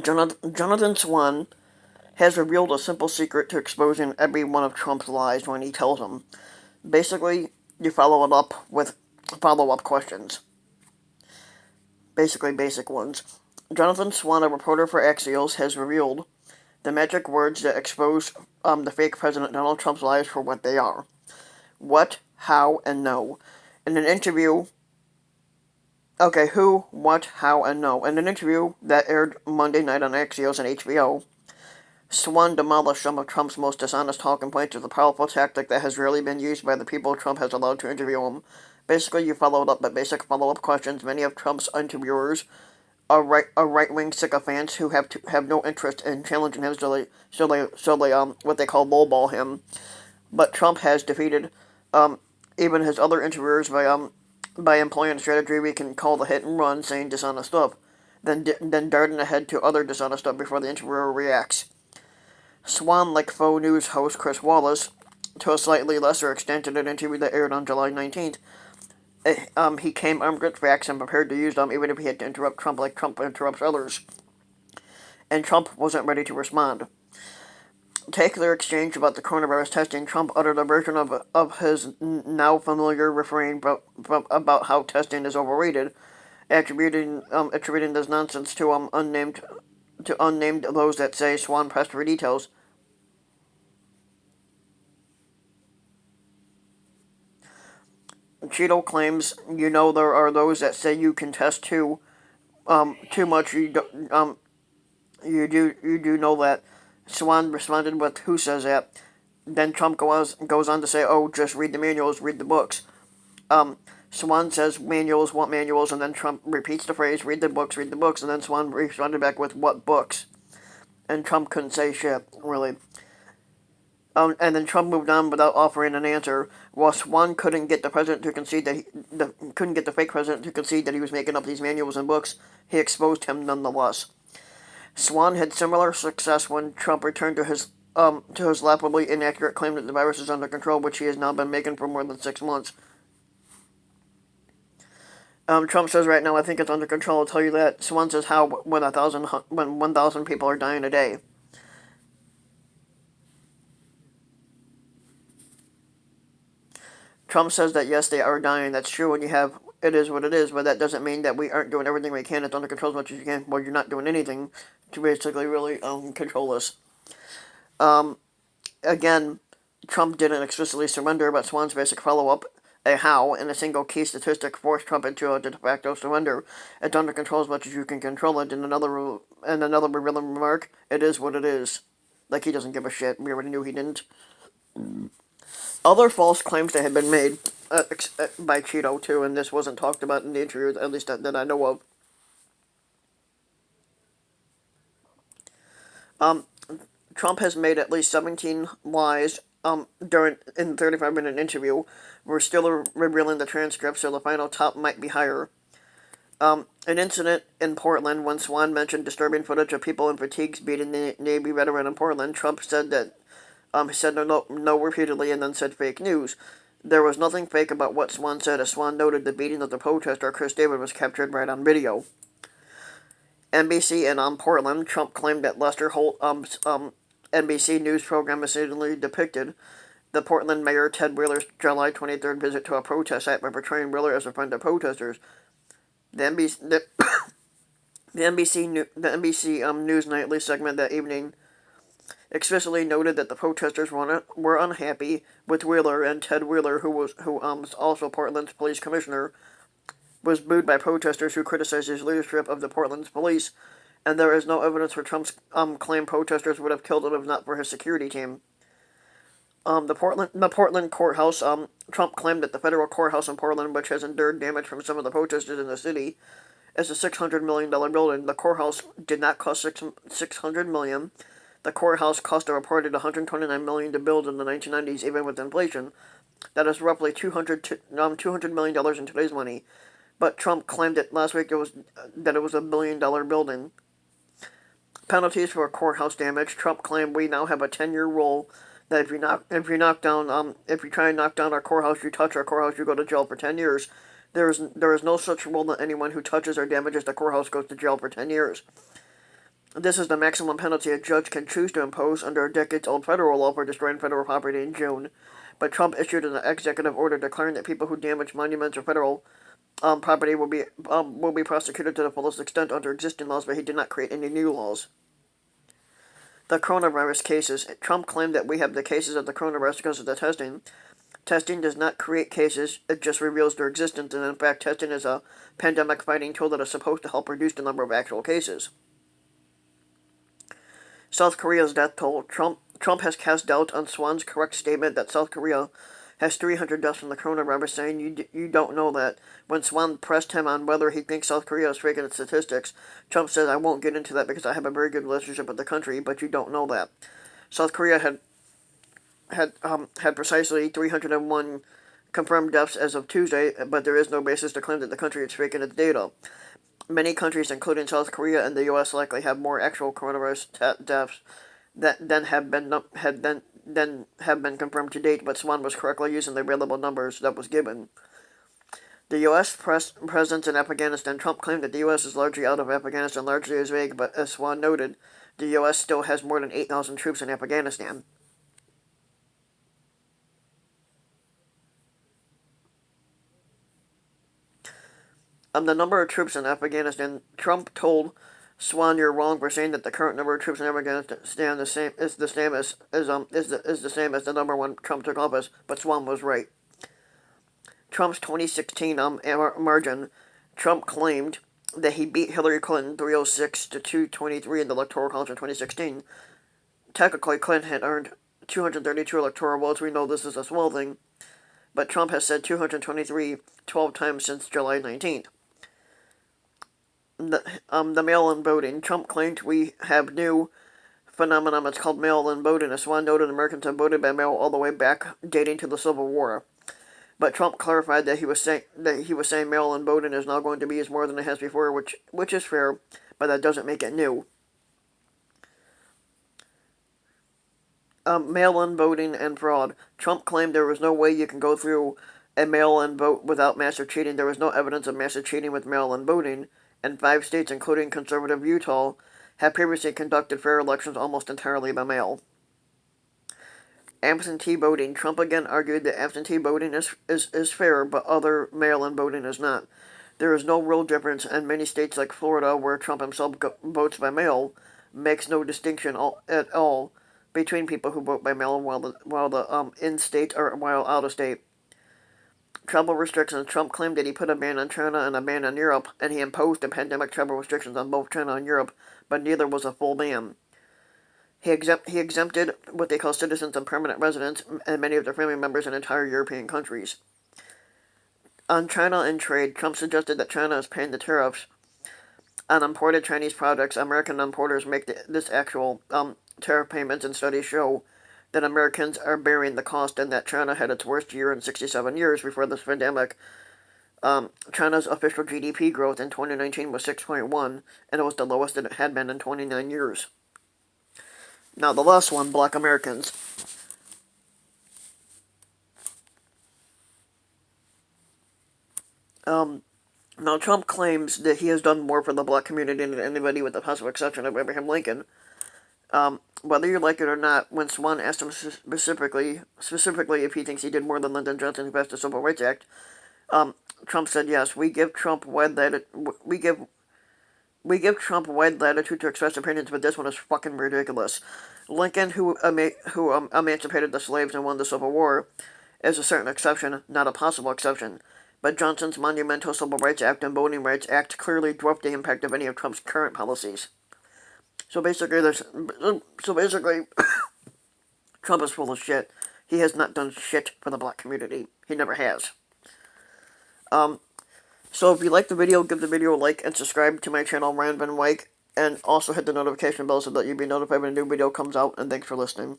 Jonathan Swan has revealed a simple secret to exposing every one of Trump's lies when he tells them. Basically, you follow it up with follow-up questions. Basically, basic ones. Jonathan Swan, a reporter for Axios, has revealed the magic words that expose the fake President Donald Trump's lies for what they are. What, how, and no. In an interview, okay, who, what, how, and no. In an interview that aired Monday night on Axios and HBO, Swan demolished some of Trump's most dishonest talking points with a powerful tactic that has rarely been used by the people Trump has allowed to interview him. Basically, you followed up with basic follow-up questions. Many of Trump's interviewers are right-wing sycophants who have no interest in challenging him, so they what they call lowball him. But Trump has defeated even his other interviewers by employing a strategy we can call the hit and run, saying dishonest stuff, then darting ahead to other dishonest stuff before the interviewer reacts. Swan, like faux news host Chris Wallace, to a slightly lesser extent in an interview that aired on July 19th, he came armed with facts and prepared to use them even if he had to interrupt Trump like Trump interrupts others. And Trump wasn't ready to respond. Take their exchange about the coronavirus testing. Trump uttered a version of his now familiar refrain about how testing is overrated, attributing this nonsense to unnamed those that say. Swan pressed for details. Cheeto claims, there are those that say you can test too much. You do know that. Swan responded with, "Who says that?" Then Trump goes on to say, "Oh, just read the manuals, read the books." Swan says manuals, what manuals, and then Trump repeats the phrase, read the books, and then Swan responded back with, "What books?" And Trump couldn't say shit, really. And then Trump moved on without offering an answer. While Swan couldn't get the president to concede couldn't get the fake president to concede that he was making up these manuals and books, he exposed him nonetheless. Swan had similar success when Trump returned to his laughably inaccurate claim that the virus is under control, which he has now been making for more than 6 months. Trump says right now, "I think it's under control. I'll tell you that." Swan says how when 1,000 people are dying a day. Trump says that yes, they are dying. That's true. When you have it is what it is, but that doesn't mean that we aren't doing everything we can. It's under control as much as you can. Well, you're not doing anything to basically really control us. Again, Trump didn't explicitly surrender, but Swan's basic follow-up, a how, and a single key statistic forced Trump into a de facto surrender. It's under control as much as you can control it. In another revealing remark, it is what it is. Like he doesn't give a shit. We already knew he didn't. Other false claims that had been made by Cheeto, too, and this wasn't talked about in the interview, at least that I know of. Trump has made at least 17 lies in the 35-minute interview. We're still revealing the transcript, so the final top might be higher. An incident in Portland when Swan mentioned disturbing footage of people in fatigues beating the Navy veteran in Portland. Trump said that said no repeatedly and then said fake news. There was nothing fake about what Swan said, as Swan noted the beating of the protester Chris David was captured right on video. NBC and on Portland, Trump claimed that Lester Holt, NBC News program misleadingly depicted the Portland mayor Ted Wheeler's July 23rd visit to a protest site by portraying Wheeler as a friend of protesters. The NBC News Nightly segment that evening explicitly noted that the protesters were unhappy with Wheeler, and Ted Wheeler, who was also Portland's police commissioner, was booed by protesters who criticized his leadership of the Portland's police, and there is no evidence for Trump's claim protesters would have killed him if not for his security team. The Portland courthouse, Trump claimed that the federal courthouse in Portland, which has endured damage from some of the protesters in the city, is a $600 million building. The courthouse did not cost $600 million. The courthouse cost a reported $129 million to build in the 1990s, even with inflation. That is roughly $200 million in today's money. But Trump claimed it last week that it was $1 billion building. Penalties for courthouse damage. Trump claimed we now have a 10-year rule that if you try and knock down our courthouse, you touch our courthouse, you go to jail for 10 years. There is no such rule that anyone who touches or damages the courthouse goes to jail for 10 years. This is the maximum penalty a judge can choose to impose under a decades-old federal law for destroying federal property in June. But Trump issued an executive order declaring that people who damage monuments or federal property will be prosecuted to the fullest extent under existing laws, but he did not create any new laws. The coronavirus cases. Trump claimed that we have the cases of the coronavirus because of the testing. Testing does not create cases, it just reveals their existence, and in fact, testing is a pandemic fighting tool that is supposed to help reduce the number of actual cases. South Korea's death toll. Trump has cast doubt on Swan's correct statement that South Korea has 300 deaths from the coronavirus, saying you don't know that. When Swan pressed him on whether he thinks South Korea is faking its statistics, Trump said, I won't get into that because I have a very good relationship with the country, but you don't know that. South Korea had precisely 301 confirmed deaths as of Tuesday, but there is no basis to claim that the country is faking its data. Many countries, including South Korea and the U.S., likely have more actual coronavirus deaths than have been confirmed to date, but Swan was correctly using the available numbers that was given. The U.S. presence in Afghanistan. Trump claimed that the U.S. is largely out of Afghanistan, largely is vague, but as Swan noted, the U.S. still has more than 8,000 troops in Afghanistan. The number of troops in Afghanistan. Trump told Swan, "You're wrong for saying that the current number of troops in Afghanistan is the same as the number when Trump took office." But Swan was right. Trump's 2016 margin. Trump claimed that he beat Hillary Clinton 306 to 223 in the Electoral College in 2016. Technically, Clinton had earned 232 electoral votes. We know this is a small thing, but Trump has said 223 12 times since July 19th. The mail-in voting. Trump claimed we have new phenomenon. It's called mail-in voting. As Swan noted, Americans have voted by mail all the way back, dating to the Civil War. But Trump clarified that he was saying mail-in voting is now going to be used more than it has before, which is fair, but that doesn't make it new. Mail-in voting and fraud. Trump claimed there was no way you can go through a mail-in vote without massive cheating. There was no evidence of massive cheating with mail-in voting, and 5 states, including conservative Utah, have previously conducted fair elections almost entirely by mail. Absentee voting. Trump again argued that absentee voting is fair, but other mail-in voting is not. There is no real difference, and many states like Florida, where Trump himself votes by mail, makes no distinction at all between people who vote by mail while the in-state or while out-of-state. Travel restrictions. Trump claimed that he put a ban on China and a ban on Europe, and he imposed the pandemic travel restrictions on both China and Europe, but neither was a full ban. He exempted what they call citizens and permanent residents and many of their family members in entire European countries. On China and trade, Trump suggested that China is paying the tariffs on imported Chinese products. American importers make this actual tariff payments, and studies show that Americans are bearing the cost and that China had its worst year in 67 years before this pandemic. China's official GDP growth in 2019 was 6.1, and it was the lowest that it had been in 29 years. Now, the last one, Black Americans. Now, Trump claims that he has done more for the black community than anybody with the possible exception of Abraham Lincoln. Whether you like it or not, when Swan asked him specifically if he thinks he did more than Lyndon Johnson who passed the Civil Rights Act, Trump said yes. We give Trump wide latitude to express opinions, but this one is fucking ridiculous. Lincoln, who emancipated the slaves and won the Civil War, is a certain exception, not a possible exception. But Johnson's monumental Civil Rights Act and Voting Rights Act clearly dwarf the impact of any of Trump's current policies. So basically, Trump is full of shit. He has not done shit for the black community. He never has. So if you like the video, give the video a like and subscribe to my channel, Ryan Van Wyk, and also hit the notification bell so that you'll be notified when a new video comes out, and thanks for listening.